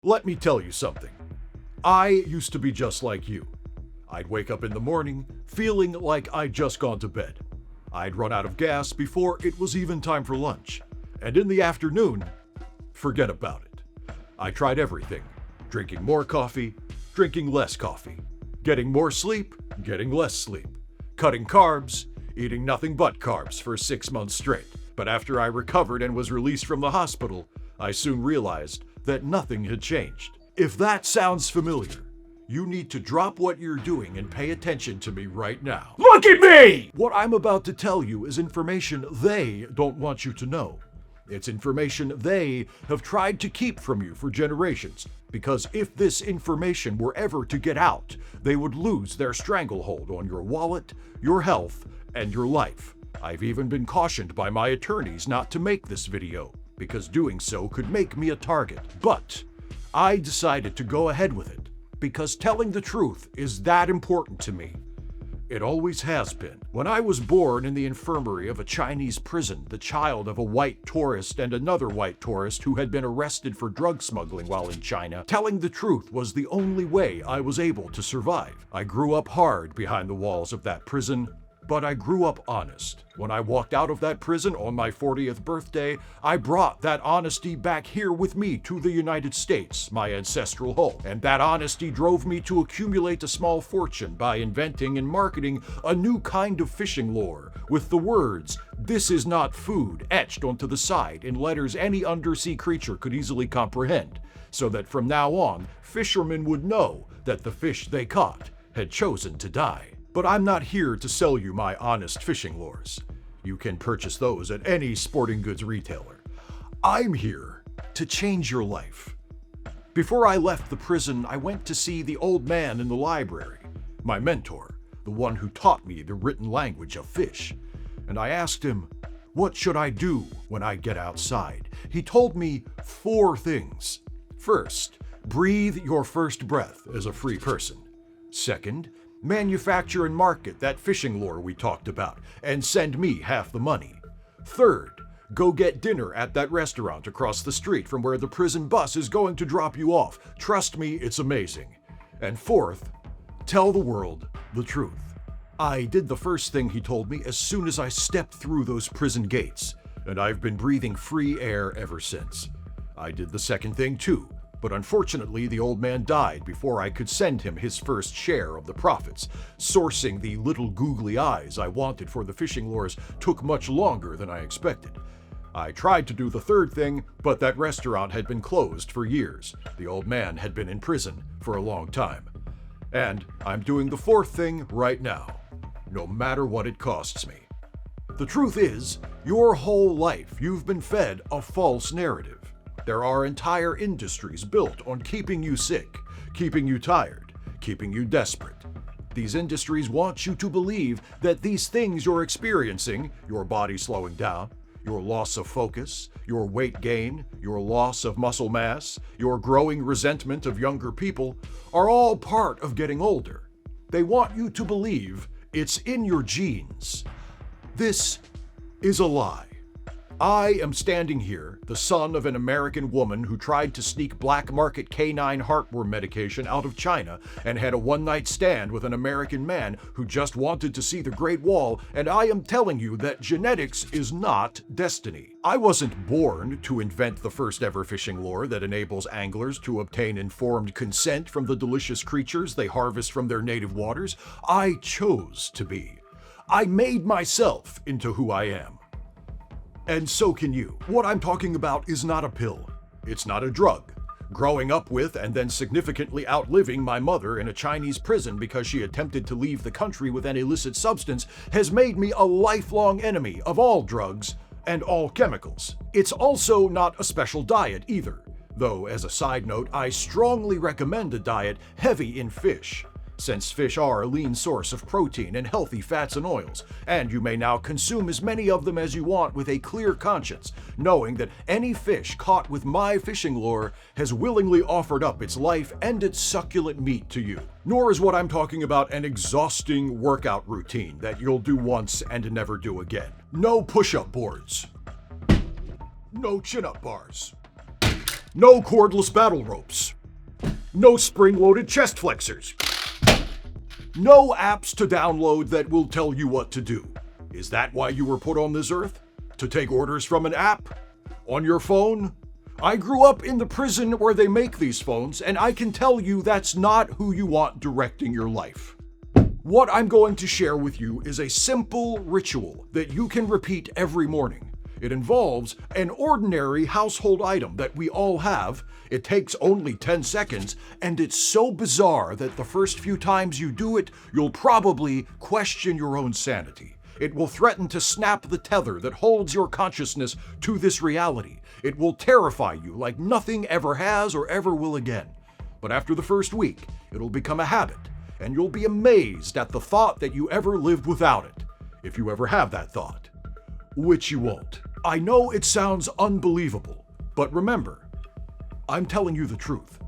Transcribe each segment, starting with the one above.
Let me tell you something. I used to be just like you. I'd wake up in the morning feeling like I'd just gone to bed. I'd run out of gas before it was even time for lunch. And in the afternoon, forget about it. I tried everything. Drinking more coffee, drinking less coffee. Getting more sleep, getting less sleep. Cutting carbs, eating nothing but carbs for 6 months straight. But after I recovered and was released from the hospital, I soon realized that nothing had changed. If that sounds familiar, you need to drop what you're doing and pay attention to me right now. Look at me! What I'm about to tell you is information they don't want you to know. It's information they have tried to keep from you for generations, because if this information were ever to get out, they would lose their stranglehold on your wallet, your health, and your life. I've even been cautioned by my attorneys not to make this video, because doing so could make me a target. But I decided to go ahead with it, because telling the truth is that important to me. It always has been. When I was born in the infirmary of a Chinese prison, the child of a white tourist and another white tourist who had been arrested for drug smuggling while in China, telling the truth was the only way I was able to survive. I grew up hard behind the walls of that prison, but I grew up honest. When I walked out of that prison on my 40th birthday, I brought that honesty back here with me to the United States, my ancestral home. And that honesty drove me to accumulate a small fortune by inventing and marketing a new kind of fishing lure with the words, "This is not food," etched onto the side in letters any undersea creature could easily comprehend, so that from now on, fishermen would know that the fish they caught had chosen to die. But I'm not here to sell you my honest fishing lures. You can purchase those at any sporting goods retailer. I'm here to change your life. Before I left the prison, I went to see the old man in the library, my mentor, the one who taught me the written language of fish. And I asked him, what should I do when I get outside? He told me 4 things. First, breathe your first breath as a free person. Second, manufacture and market that fishing lure we talked about, and send me half the money. Third, go get dinner at that restaurant across the street from where the prison bus is going to drop you off. Trust me, it's amazing. And fourth, tell the world the truth. I did the first thing he told me as soon as I stepped through those prison gates, and I've been breathing free air ever since. I did the second thing too, but unfortunately the old man died before I could send him his first share of the profits. Sourcing the little googly eyes I wanted for the fishing lures took much longer than I expected. I tried to do the third thing, but that restaurant had been closed for years. The old man had been in prison for a long time. And I'm doing the fourth thing right now, no matter what it costs me. The truth is, your whole life you've been fed a false narrative. There are entire industries built on keeping you sick, keeping you tired, keeping you desperate. These industries want you to believe that these things you're experiencing, your body slowing down, your loss of focus, your weight gain, your loss of muscle mass, your growing resentment of younger people, are all part of getting older. They want you to believe it's in your genes. This is a lie. I am standing here, the son of an American woman who tried to sneak black market canine heartworm medication out of China and had a one-night stand with an American man who just wanted to see the Great Wall, and I am telling you that genetics is not destiny. I wasn't born to invent the first ever fishing lure that enables anglers to obtain informed consent from the delicious creatures they harvest from their native waters. I chose to be. I made myself into who I am. And so can you. What I'm talking about is not a pill. It's not a drug. Growing up with and then significantly outliving my mother in a Chinese prison because she attempted to leave the country with an illicit substance has made me a lifelong enemy of all drugs and all chemicals. It's also not a special diet either, though as a side note, I strongly recommend a diet heavy in fish, since fish are a lean source of protein and healthy fats and oils, and you may now consume as many of them as you want with a clear conscience, knowing that any fish caught with my fishing lure has willingly offered up its life and its succulent meat to you. Nor is what I'm talking about an exhausting workout routine that you'll do once and never do again. No push-up boards. No chin-up bars. No cordless battle ropes. No spring-loaded chest flexors. No apps to download that will tell you what to do. Is that why you were put on this earth? To take orders from an app? On your phone? I grew up in the prison where they make these phones, and I can tell you that's not who you want directing your life. What I'm going to share with you is a simple ritual that you can repeat every morning. It involves an ordinary household item that we all have. It takes only 10 seconds, and it's so bizarre that the first few times you do it, you'll probably question your own sanity. It will threaten to snap the tether that holds your consciousness to this reality. It will terrify you like nothing ever has or ever will again. But after the first week, it'll become a habit, and you'll be amazed at the thought that you ever lived without it, if you ever have that thought. Which you won't. I know it sounds unbelievable, but remember, I'm telling you the truth.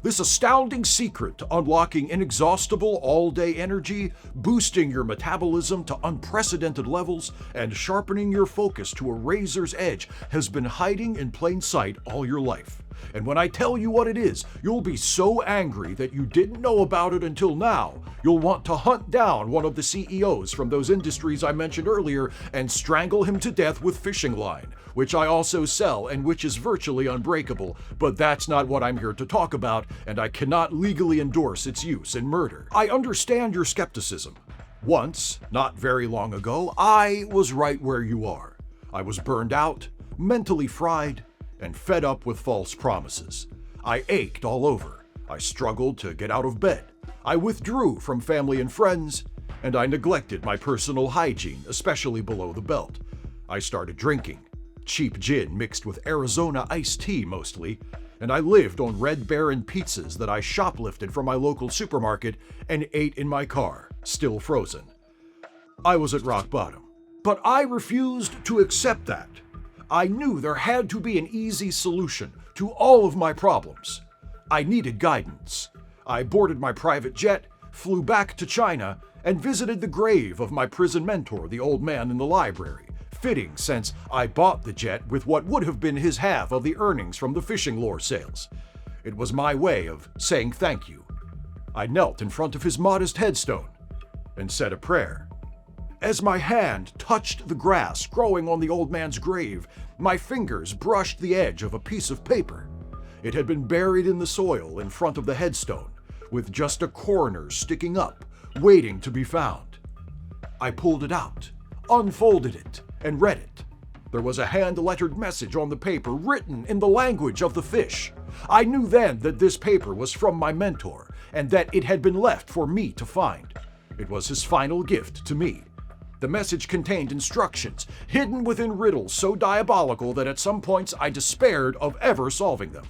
This astounding secret to unlocking inexhaustible all-day energy, boosting your metabolism to unprecedented levels, and sharpening your focus to a razor's edge has been hiding in plain sight all your life. And when I tell you what it is, you'll be so angry that you didn't know about it until now. You'll want to hunt down one of the CEOs from those industries I mentioned earlier and strangle him to death with fishing line, which I also sell and which is virtually unbreakable, but that's not what I'm here to talk about, and I cannot legally endorse its use in murder. I understand your skepticism. Once, not very long ago, I was right where you are. I was burned out, mentally fried, and fed up with false promises. I ached all over. I struggled to get out of bed. I withdrew from family and friends, and I neglected my personal hygiene, especially below the belt. I started drinking, cheap gin mixed with Arizona iced tea mostly, and I lived on Red Baron pizzas that I shoplifted from my local supermarket and ate in my car, still frozen. I was at rock bottom, but I refused to accept that. I knew there had to be an easy solution to all of my problems. I needed guidance. I boarded my private jet, flew back to China, and visited the grave of my prison mentor, the old man in the library. Fitting, since I bought the jet with what would have been his half of the earnings from the fishing lure sales. It was my way of saying thank you. I knelt in front of his modest headstone and said a prayer. As my hand touched the grass growing on the old man's grave, my fingers brushed the edge of a piece of paper. It had been buried in the soil in front of the headstone, with just a corner sticking up, waiting to be found. I pulled it out, unfolded it, and read it. There was a hand-lettered message on the paper written in the language of the fish. I knew then that this paper was from my mentor, and that it had been left for me to find. It was his final gift to me. The message contained instructions, hidden within riddles so diabolical that at some points I despaired of ever solving them.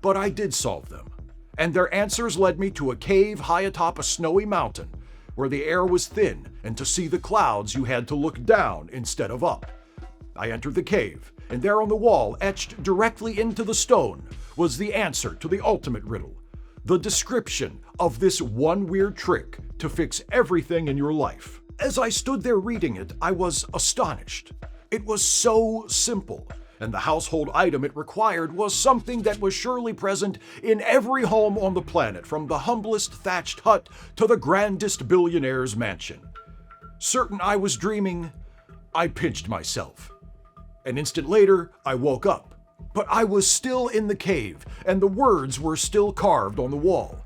But I did solve them, and their answers led me to a cave high atop a snowy mountain, where the air was thin, and to see the clouds you had to look down instead of up. I entered the cave, and there on the wall, etched directly into the stone, was the answer to the ultimate riddle, the description of this one weird trick to fix everything in your life. As I stood there reading it, I was astonished. It was so simple, and the household item it required was something that was surely present in every home on the planet, from the humblest thatched hut to the grandest billionaire's mansion. Certain I was dreaming, I pinched myself. An instant later, I woke up, but I was still in the cave, and the words were still carved on the wall.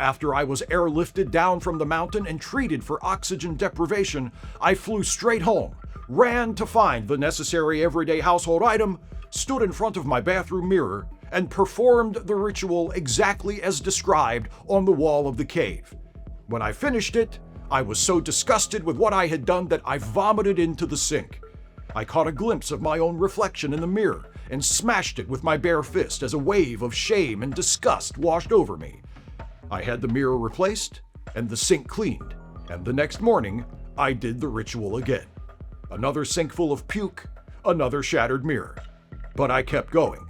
After I was airlifted down from the mountain and treated for oxygen deprivation, I flew straight home, ran to find the necessary everyday household item, stood in front of my bathroom mirror, and performed the ritual exactly as described on the wall of the cave. When I finished it, I was so disgusted with what I had done that I vomited into the sink. I caught a glimpse of my own reflection in the mirror and smashed it with my bare fist as a wave of shame and disgust washed over me. I had the mirror replaced and the sink cleaned, and the next morning I did the ritual again. Another sink full of puke, another shattered mirror. But I kept going.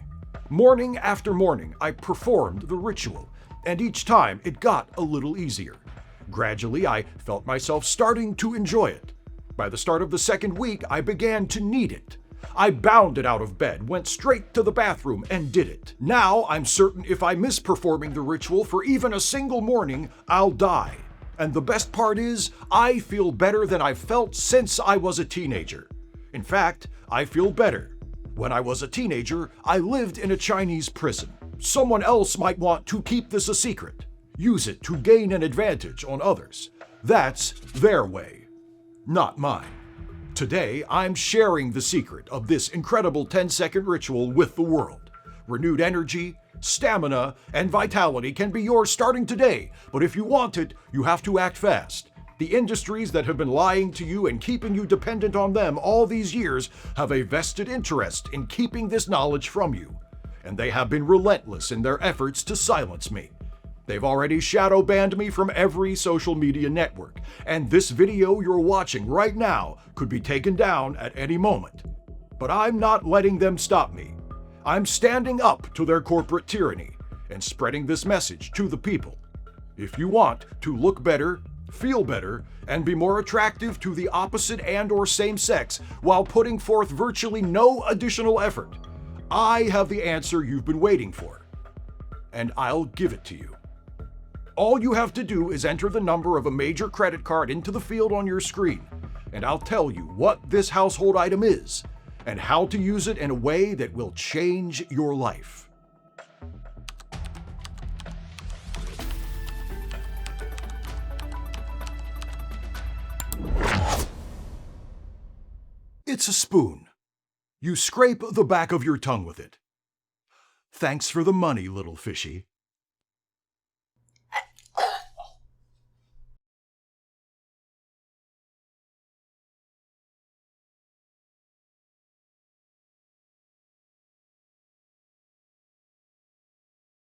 Morning after morning I performed the ritual, and each time it got a little easier. Gradually I felt myself starting to enjoy it. By the start of the second week I began to need it. I bounded out of bed, went straight to the bathroom, and did it. Now I'm certain if I miss performing the ritual for even a single morning, I'll die. And the best part is, I feel better than I've felt since I was a teenager. In fact, I feel better. When I was a teenager, I lived in a Chinese prison. Someone else might want to keep this a secret, use it to gain an advantage on others. That's their way, not mine. Today, I'm sharing the secret of this incredible 10-second ritual with the world. Renewed energy, stamina, and vitality can be yours starting today, but if you want it, you have to act fast. The industries that have been lying to you and keeping you dependent on them all these years have a vested interest in keeping this knowledge from you, and they have been relentless in their efforts to silence me. They've already shadow banned me from every social media network, and this video you're watching right now could be taken down at any moment. But I'm not letting them stop me. I'm standing up to their corporate tyranny and spreading this message to the people. If you want to look better, feel better, and be more attractive to the opposite and/or same sex while putting forth virtually no additional effort, I have the answer you've been waiting for, and I'll give it to you. All you have to do is enter the number of a major credit card into the field on your screen, and I'll tell you what this household item is and how to use it in a way that will change your life. It's a spoon. You scrape the back of your tongue with it. Thanks for the money, little fishy.